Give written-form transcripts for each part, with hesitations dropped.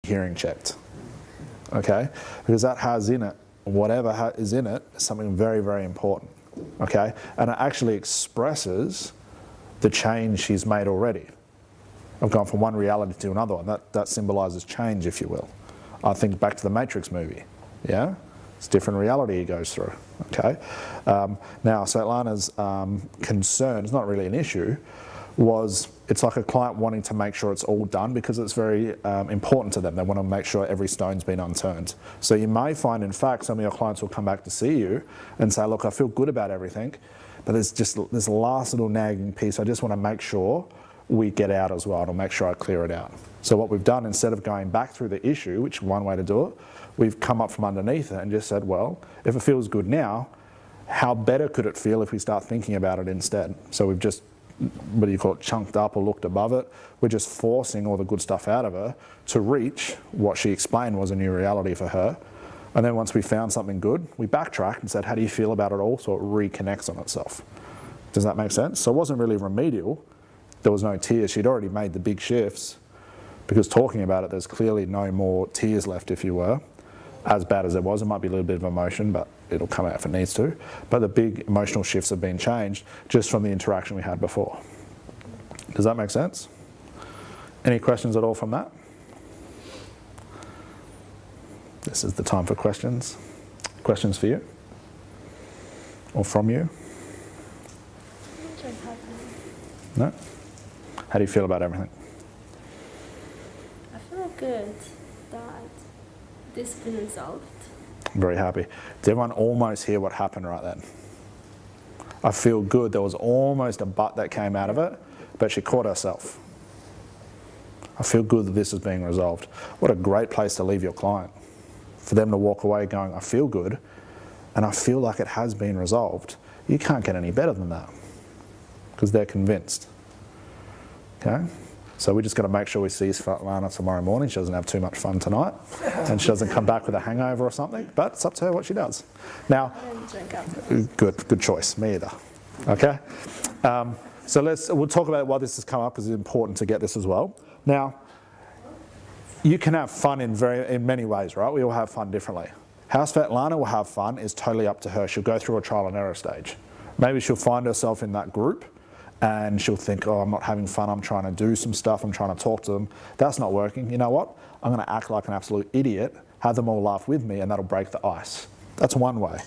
hearing checked, okay? Because that has in it, whatever is in it, is something very, very important, okay? And it actually expresses the change she's made already. I've gone from one reality to another one. That symbolizes change, if you will. I think back to the Matrix movie, yeah? It's a different reality he goes through, okay? Now, Svetlana's concern, it's not really an issue, was it's like a client wanting to make sure it's all done because it's very important to them. They want to make sure every stone's been unturned. So you may find, in fact, some of your clients will come back to see you and say, look, I feel good about everything, but there's just this last little nagging piece I just want to make sure we get out as well, and I'll make sure I clear it out. So what we've done, instead of going back through the issue, which is one way to do it, we've come up from underneath it and just said, well, if it feels good now, how better could it feel if we start thinking about it instead? So we've just, what do you call it, chunked up or looked above it. We're just forcing all the good stuff out of her to reach what she explained was a new reality for her. And then once we found something good, we backtracked and said, how do you feel about it all? So it reconnects on itself. Does that make sense? So it wasn't really remedial. There was no tears. She'd already made the big shifts, because talking about it, there's clearly no more tears left, if you were. As bad as it was, it might be a little bit of emotion, but it'll come out if it needs to. But the big emotional shifts have been changed just from the interaction we had before. Does that make sense? Any questions at all from that? This is the time for questions. Questions for you? Or from you? No? How do you feel about everything? I feel good that this has been resolved. I'm very happy. Did everyone almost hear what happened right then? I feel good. There was almost a but that came out of it, but she caught herself. I feel good that this is being resolved. What a great place to leave your client. For them to walk away going, I feel good, and I feel like it has been resolved. You can't get any better than that, because they're convinced. Okay? So we just got to make sure we see Svetlana tomorrow morning. She doesn't have too much fun tonight, and she doesn't come back with a hangover or something, but it's up to her what she does. Now, good choice, me either. Okay? So we'll talk about why this has come up, because it's important to get this as well. Now, you can have fun in many ways, right? We all have fun differently. How Svetlana will have fun is totally up to her. She'll go through a trial and error stage. Maybe she'll find herself in that group and she'll think, oh, I'm not having fun, I'm trying to do some stuff, I'm trying to talk to them. That's not working. You know what? I'm going to act like an absolute idiot, have them all laugh with me, and that'll break the ice. That's one way.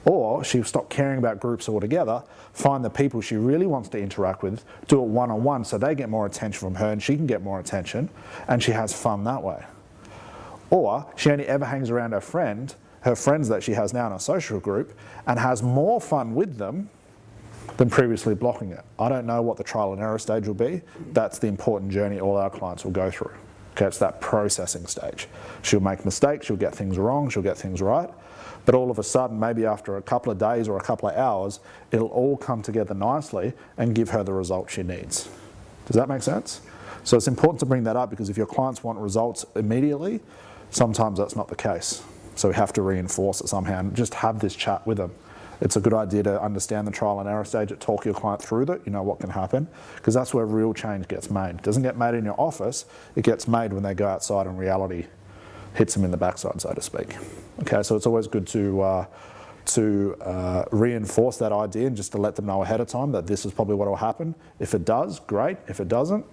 Or she'll stop caring about groups altogether, find the people she really wants to interact with, do it one-on-one so they get more attention from her and she can get more attention, and she has fun that way. Or she only ever hangs around her friends that she has now in a social group, and has more fun with them than previously blocking it. I don't know what the trial and error stage will be. That's the important journey all our clients will go through. Okay, it's that processing stage. She'll make mistakes, she'll get things wrong, she'll get things right, but all of a sudden, maybe after a couple of days or a couple of hours, it'll all come together nicely and give her the result she needs. Does that make sense? So it's important to bring that up, because if your clients want results immediately, sometimes that's not the case. So we have to reinforce it somehow and just have this chat with them. It's a good idea to understand the trial and error stage, talk your client through that, you know what can happen, because that's where real change gets made. It doesn't get made in your office, it gets made when they go outside and reality hits them in the backside, so to speak. Okay, so it's always good to reinforce that idea and just to let them know ahead of time that this is probably what will happen. If it does, great. If it doesn't,